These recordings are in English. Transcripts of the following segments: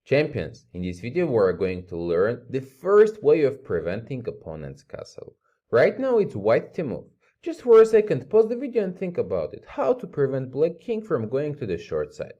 Champions, in this video we are going to learn the first way of preventing opponent's castle. Right now it's white to move. Just for a second, pause the video and think about it. How to prevent black king from going to the short side.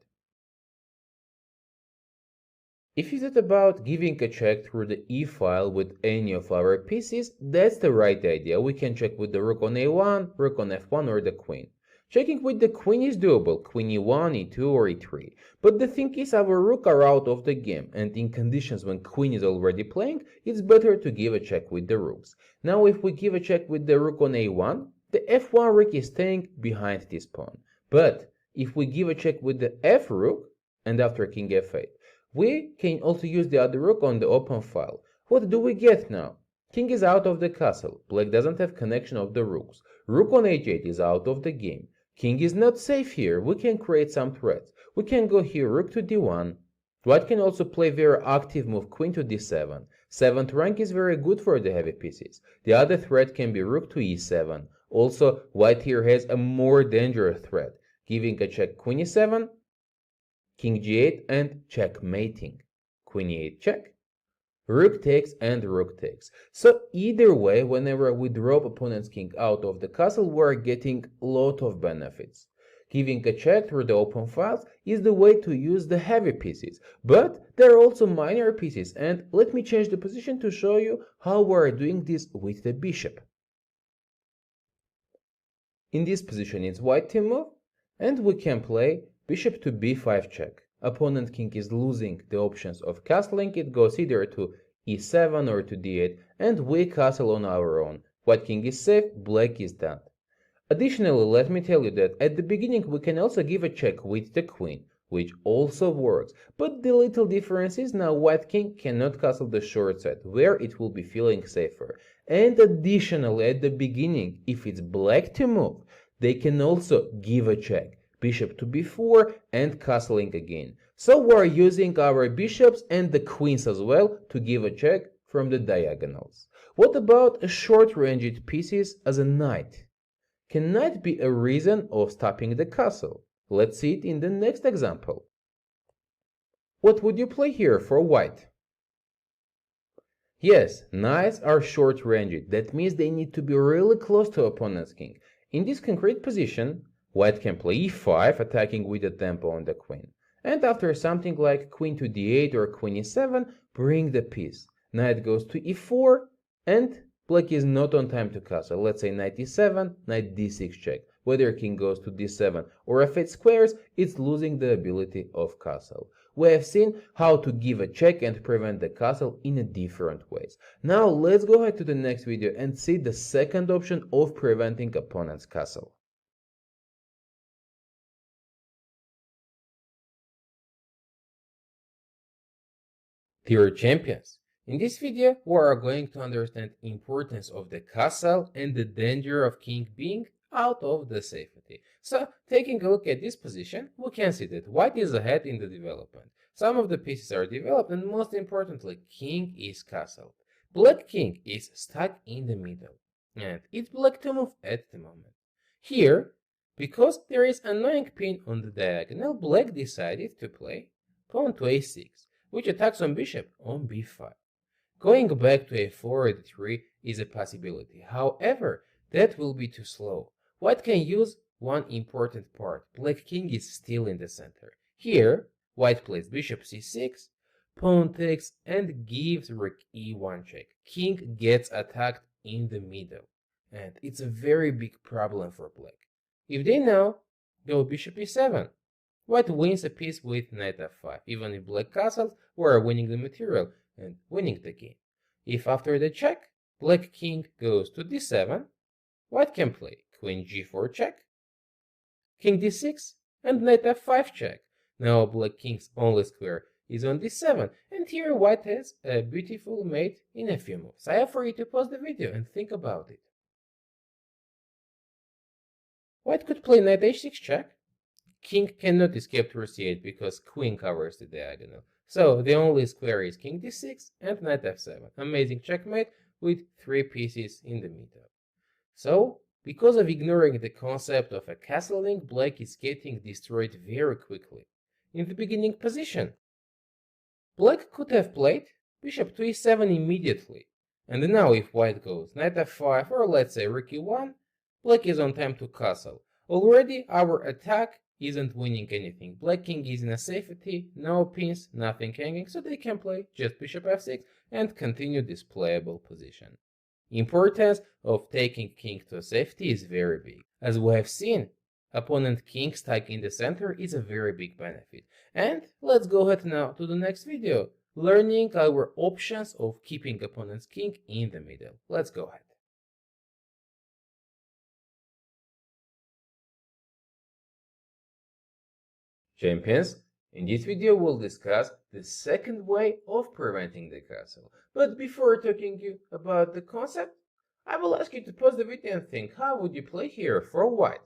If you thought about giving a check through the e-file with any of our pieces, that's the right idea. We can check with the rook on a1, rook on f1 or the queen. Checking with the queen is doable, queen e1, e2 or e3. But the thing is our rook are out of the game, and in conditions when queen is already playing, it's better to give a check with the rooks. Now if we give a check with the rook on a1, the f1 rook is staying behind this pawn. But if we give a check with the f rook, and after king f8, we can also use the other rook on the open file. What do we get now? King is out of the castle. Black doesn't have connection of the rooks. Rook on h8 is out of the game. King is not safe here. We can create some threats. We can go here rook to d1. White can also play very active move queen to d7. 7th rank is very good for the heavy pieces. The other threat can be rook to e7. Also, white here has a more dangerous threat, giving a check queen e7, king g8 and checkmating. Queen e8 check, rook takes and rook takes. So either way, whenever we drop opponent's king out of the castle, we're getting a lot of benefits. Giving a check through the open files is the way to use the heavy pieces, but there are also minor pieces, and let me change the position to show you how we're doing this with the bishop. In this position it's white to move, and we can play bishop to b5 check. Opponent king is losing the options of castling. It goes either to e7 or to d8, and we castle on our own. White king is safe, black is done. Additionally, let me tell you that at the beginning we can also give a check with the queen, which also works. But the little difference is now white king cannot castle the short side, where it will be feeling safer. And additionally, at the beginning, if it's black to move, they can also give a check. Bishop to b4 and castling again. So we're using our bishops and the queens as well to give a check from the diagonals. What about a short-ranged pieces as a knight? Can knight be a reason of stopping the castle? Let's see it in the next example. What would you play here for white? Yes, knights are short-ranged. That means they need to be really close to opponent's king. In this concrete position, white can play e5, attacking with the tempo on the queen. And after something like queen to d8 or queen e7, bring the piece. Knight goes to e4, and black is not on time to castle. Let's say knight e7, knight d6 check. Whether king goes to d7 or f8 squares, it's losing the ability of castle. We have seen how to give a check and prevent the castle in a different ways. Now let's go ahead to the next video and see the second option of preventing opponent's castle. Dear champions, in this video we are going to understand the importance of the castle and the danger of king being out of the safety. So, taking a look at this position, we can see that white is ahead in the development. Some of the pieces are developed, and most importantly, king is castled. Black king is stuck in the middle, and it's black to move at the moment. Here, because there is an annoying pin on the diagonal, black decided to play pawn to a6, which attacks on bishop on b5. Going back to a4 or d3 is a possibility. However, that will be too slow. White can use one important part. Black king is still in the center. Here, white plays bishop c6, pawn takes, and gives rook e1 check. King gets attacked in the middle, and it's a very big problem for black. If they now go bishop e7, white wins a piece with knight f5. Even if black castles, we are winning the material and winning the game. If after the check, black king goes to d7, white can play queen g4 check, king d6, and knight f5 check. Now black king's only square is on d7, and here white has a beautiful mate in a few moves. I have for you to pause the video and think about it. White could play knight h6 check. King cannot escape to c8 because queen covers the diagonal. So the only square is king d6 and knight f7. Amazing checkmate with 3 pieces in the middle. So, because of ignoring the concept of a castling, black is getting destroyed very quickly. In the beginning position, Black could have played bishop to e7 immediately. And now if white goes knight f5 or let's say rook e1, black is on time to castle. Already our attack isn't winning anything. Black king is in a safety, no pins, nothing hanging, so they can play just bishop f6 and continue this playable position. Importance of taking king to safety is very big. As we have seen, opponent king stuck in the center is a very big benefit. And let's go ahead now to the next video, learning our options of keeping opponent's king in the middle. Let's go ahead. Champions, in this video we'll discuss the second way of preventing the castle. But before talking you about the concept, I will ask you to pause the video and think, how would you play here for white?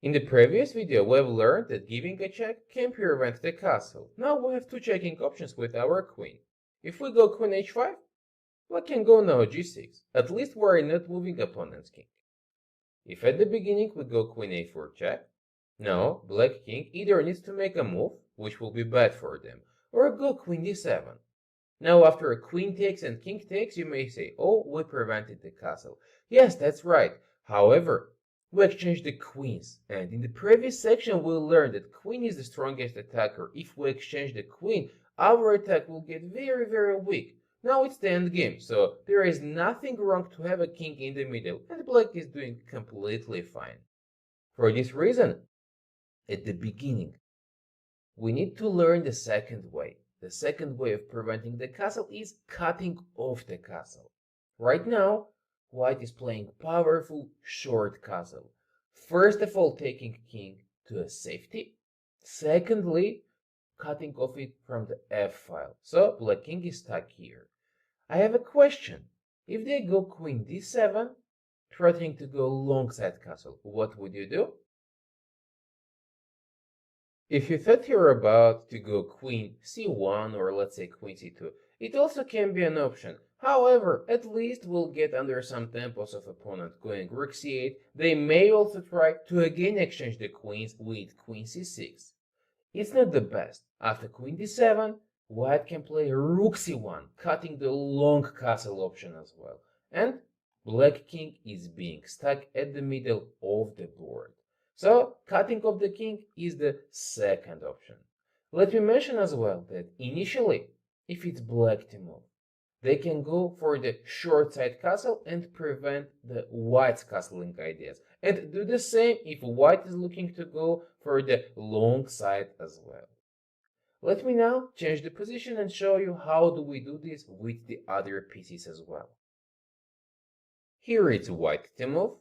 In the previous video, we've learned that giving a check can prevent the castle. Now we have two checking options with our queen. If we go queen h5, black can go now g6. At least we're not moving opponent's king. If at the beginning we go queen a4 check, now black king either needs to make a move, which will be bad for them, or go queen d7. Now after a queen takes and king takes, you may say, oh, we prevented the castle. Yes, that's right. However, we exchange the queens, and in the previous section we learned that queen is the strongest attacker. If we exchange the queen, our attack will get very, very weak. Now it's the end game, so there is nothing wrong to have a king in the middle, and black is doing completely fine. For this reason, at the beginning, we need to learn the second way. The second way of preventing the castle is cutting off the castle. Right now, white is playing powerful short castle. First of all, taking king to a safety. Secondly, cutting off it from the f-file. So black king is stuck here. I have a question. If they go queen d7, threatening to go long side castle, what would you do? If you thought you're about to go queen c1 or let's say queen c2, it also can be an option. However, at least we'll get under some tempos of opponent going rook c8. They may also try to again exchange the queens with queen c6. It's not the best. After queen d7, white can play rook c1, cutting the long castle option as well. And black king is being stuck at the middle of the board. So, cutting off the king is the second option. Let me mention as well that initially, if it's black to move, they can go for the short side castle and prevent the white's castling ideas. And do the same if white is looking to go for the long side as well. Let me now change the position and show you how do we do this with the other pieces as well. Here it's white to move,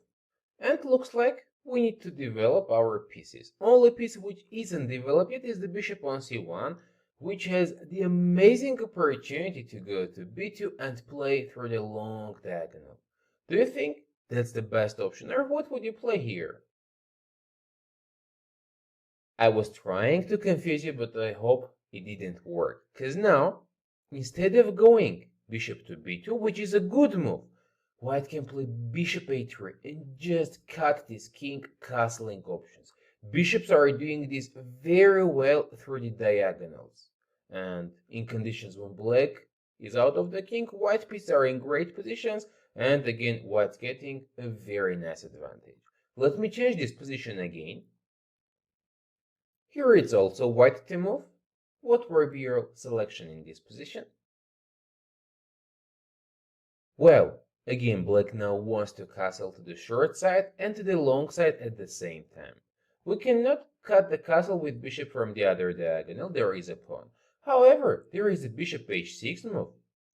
and looks like we need to develop our pieces. Only piece which isn't developed yet is the bishop on c1, which has the amazing opportunity to go to b2 and play through the long diagonal. Do you think that's the best option, or what would you play here? I was trying to confuse you, but I hope it didn't work. Because now, instead of going bishop to b2, which is a good move, white can play bishop a3 and just cut these king castling options. Bishops are doing this very well through the diagonals. And in conditions when black is out of the king, white pieces are in great positions, and again, white's getting a very nice advantage. Let me change this position again. Here it's also white to move. What would be your selection in this position? Well, again, black now wants to castle to the short side and to the long side at the same time. We cannot cut the castle with bishop from the other diagonal, there is a pawn. However, there is a bishop h6 move,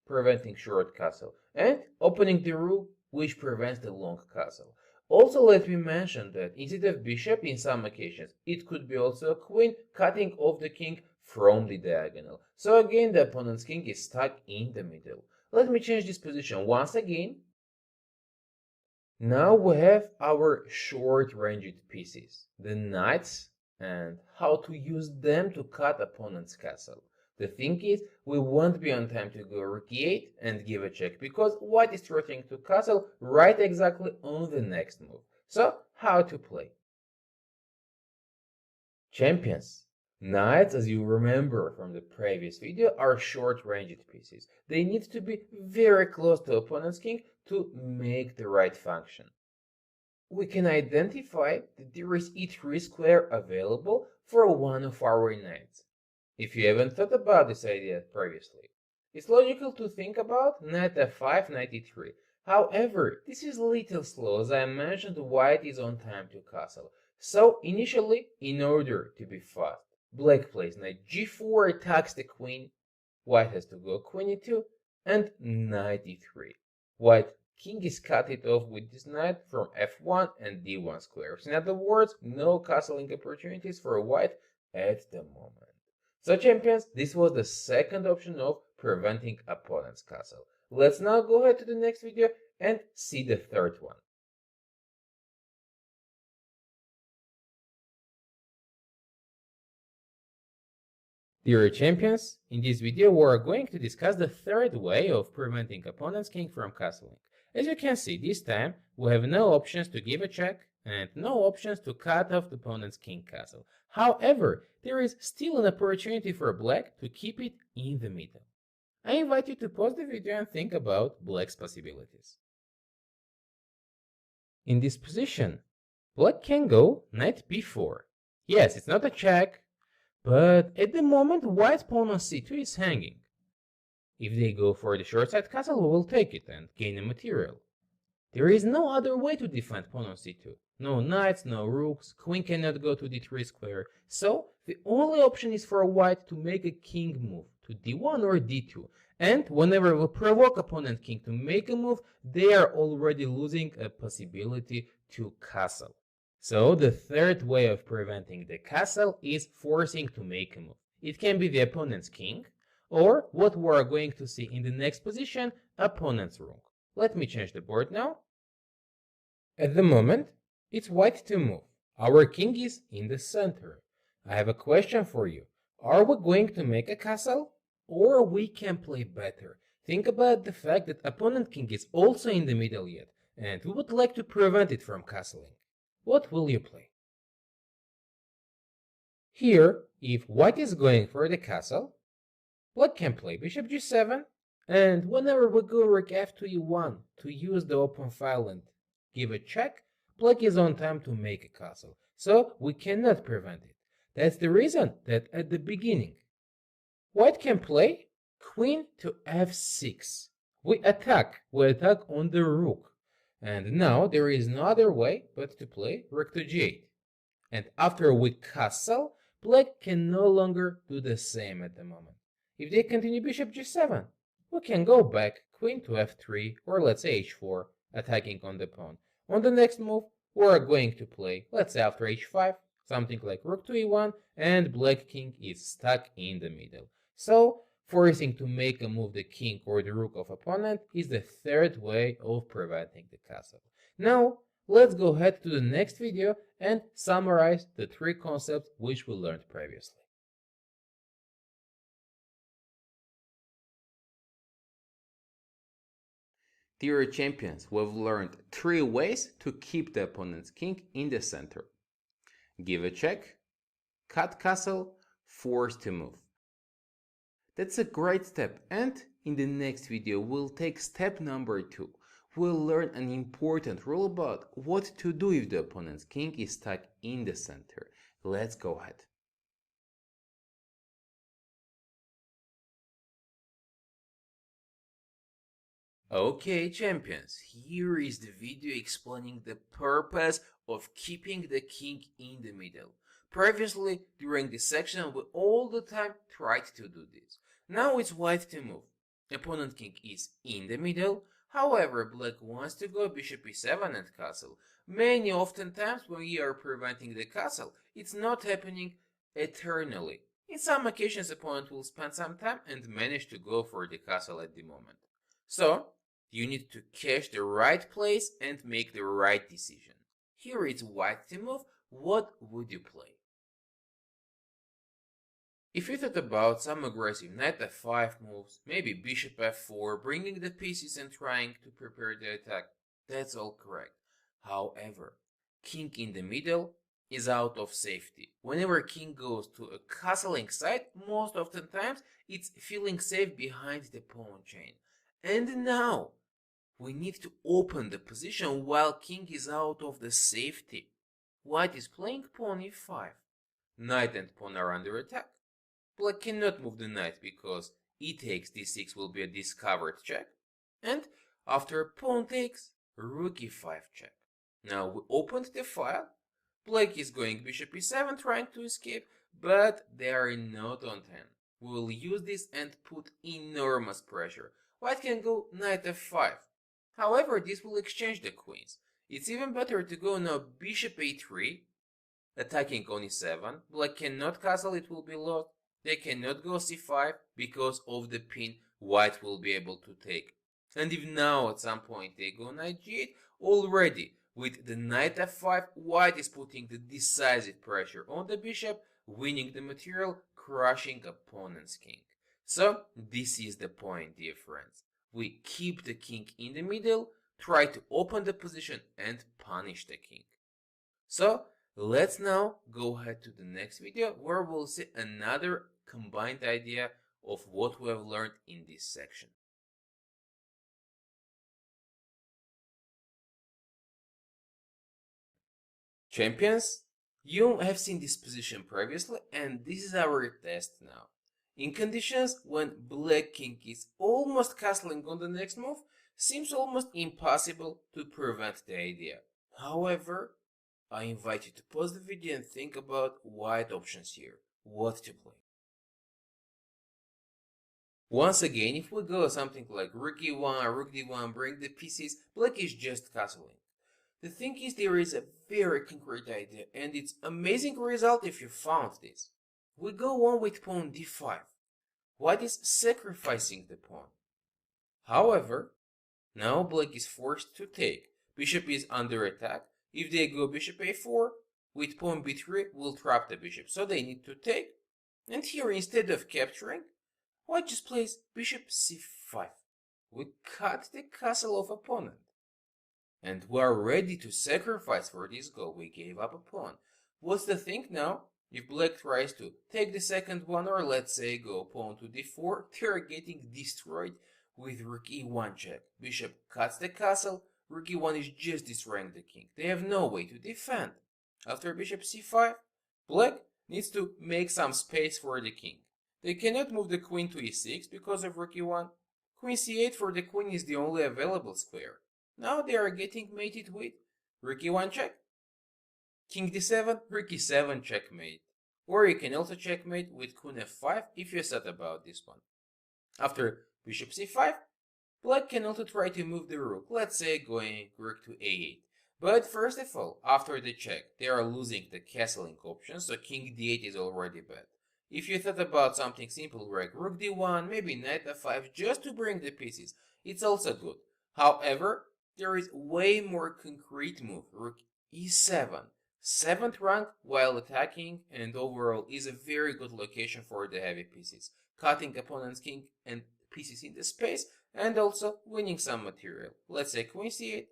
preventing short castle, and opening the rook, which prevents the long castle. Also, let me mention that instead of bishop, in some occasions, it could be also a queen cutting off the king from the diagonal. So again, the opponent's king is stuck in the middle. Let me change this position once again. Now we have our short-ranged pieces, the knights, and how to use them to cut opponent's castle. The thing is, we won't be on time to go rook e8 and give a check, because white is threatening to castle right exactly on the next move. So, how to play? Champions, Knights, as you remember from the previous video, are short-ranged pieces. They need to be very close to opponent's king to make the right function. We can identify that there is e3 square available for one of our knights. If you haven't thought about this idea previously, it's logical to think about knight f5, knight e3. However, this is a little slow, as I mentioned white is on time to castle. So initially, in order to be fast, black plays knight g4, attacks the queen, white has to go queen e2, and knight e3. White king is cut it off with this knight from f1 and d1 squares. In other words, no castling opportunities for white at the moment. So champions, this was the second option of preventing opponent's castle. Let's now go ahead to the next video and see the third one. Dear champions, in this video we are going to discuss the third way of preventing opponent's king from castling. As you can see, this time we have no options to give a check and no options to cut off the opponent's king castle. However, there is still an opportunity for black to keep it in the middle. I invite you to pause the video and think about black's possibilities. In this position, black can go knight b4. Yes, it's not a check, but at the moment white's pawn on c2 is hanging. If they go for the short side castle, we will take it and gain a material. There is no other way to defend pawn on c2. No knights, no rooks, queen cannot go to d3 square. So the only option is for white to make a king move to d1 or d2. And whenever we provoke opponent king to make a move, they are already losing a possibility to castle. So the third way of preventing the castle is forcing to make a move. It can be the opponent's king, or what we are going to see in the next position, opponent's rook. Let me change the board now. At the moment, it's white to move. Our king is in the center. I have a question for you. Are we going to make a castle? Or we can play better. Think about the fact that opponent king is also in the middle yet, and we would like to prevent it from castling. What will you play? Here, if white is going for the castle, black can play bishop g7, and whenever we go rook f2 e1 to use the open file and give a check, black is on time to make a castle, so we cannot prevent it. That's the reason that at the beginning, white can play queen to f6. We attack on the rook. And now there is no other way but to play rook to g8. And after we castle, black can no longer do the same at the moment. If they continue bishop g7, we can go back queen to f3 or let's say h4, attacking on the pawn. On the next move, we are going to play, let's say after h5, something like rook to e1, and black king is stuck in the middle. So forcing to make a move the king or the rook of opponent is the third way of preventing the castle. Now, let's go ahead to the next video and summarize the three concepts which we learned previously. Dear champions, we've learned three ways to keep the opponent's king in the center. Give a check, cut castle, force to move. That's a great step, and in the next video we'll take step number 2. We'll learn an important rule about what to do if the opponent's king is stuck in the center. Let's go ahead. Okay, champions, here is the video explaining the purpose of keeping the king in the middle. Previously, during this section, we all the time tried to do this. Now it's white to move. Opponent king is in the middle. However, black wants to go bishop e7 and castle. Many oftentimes when we are preventing the castle, it's not happening eternally. In some occasions, opponent will spend some time and manage to go for the castle at the moment. So, you need to catch the right place and make the right decision. Here is white to move. What would you play? If you thought about some aggressive knight f5 moves, maybe bishop f4, bringing the pieces and trying to prepare the attack, that's all correct. However, king in the middle is out of safety. Whenever king goes to a castling site, most often times it's feeling safe behind the pawn chain. And now we need to open the position while king is out of the safety. White is playing pawn e5. Knight and pawn are under attack. Black cannot move the knight because e takes d6 will be a discovered check. And after pawn takes, rook e5 check. Now we opened the file. Black is going bishop e7 trying to escape, but they are not on 10. We will use this and put enormous pressure. White can go knight f5. However, this will exchange the queens. It's even better to go now bishop a3, attacking on e7. Black cannot castle, it will be lost. They cannot go c5 because of the pin white will be able to take. And if now at some point they go knight g8, already with the knight f5, white is putting the decisive pressure on the bishop, winning the material, crushing opponent's king. So this is the point, dear friends. We keep the king in the middle, try to open the position and punish the king. So let's now go ahead to the next video where we'll see another combined idea of what we have learned in this section. Champions, you have seen this position previously and this is our test now. In conditions when black king is almost castling on the next move, seems almost impossible to prevent the idea. However, I invite you to pause the video and think about white options here, what to play. Once again, if we go something like rook e1, rook d1, bring the pieces, black is just castling. The thing is, there is a very concrete idea, and it's amazing result if you found this. We go on with pawn d5. White is sacrificing the pawn. However, now black is forced to take. Bishop is under attack. If they go bishop a4, with pawn b3 will trap the bishop, so they need to take. And here, instead of capturing, white just plays bishop c5. We cut the castle of opponent. And we are ready to sacrifice for this goal. We gave up a pawn. What's the thing now? If black tries to take the second one, or let's say go pawn to d4, they are getting destroyed with rook e1 check. Bishop cuts the castle, rook e1 is just destroying the king. They have no way to defend. After bishop c5, black needs to make some space for the king. They cannot move the queen to e6 because of rook e1. Queen c8 for the queen is the only available square. Now they are getting mated with rook e1 check, king d7, rook e7 checkmate. Or you can also checkmate with queen f5 if you're sad about this one. After bishop c5, black can also try to move the rook, let's say going rook to a8. But first of all, after the check, they are losing the castling option, so king d8 is already bad. If you thought about something simple like rook d1, maybe knight f5 just to bring the pieces, it's also good. However, there is way more concrete move, rook e7. 7th rank while attacking, and overall is a very good location for the heavy pieces, cutting opponent's king and pieces in the space, and also winning some material. Let's say queen c8,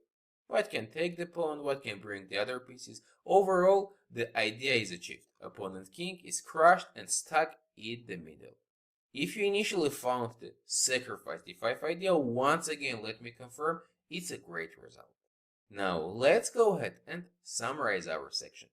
white can take the pawn, white can bring the other pieces. Overall, the idea is achieved. Opponent's king is crushed and stuck in the middle. If you initially found the sacrifice d5 idea, once again let me confirm, it's a great result. Now let's go ahead and summarize our section.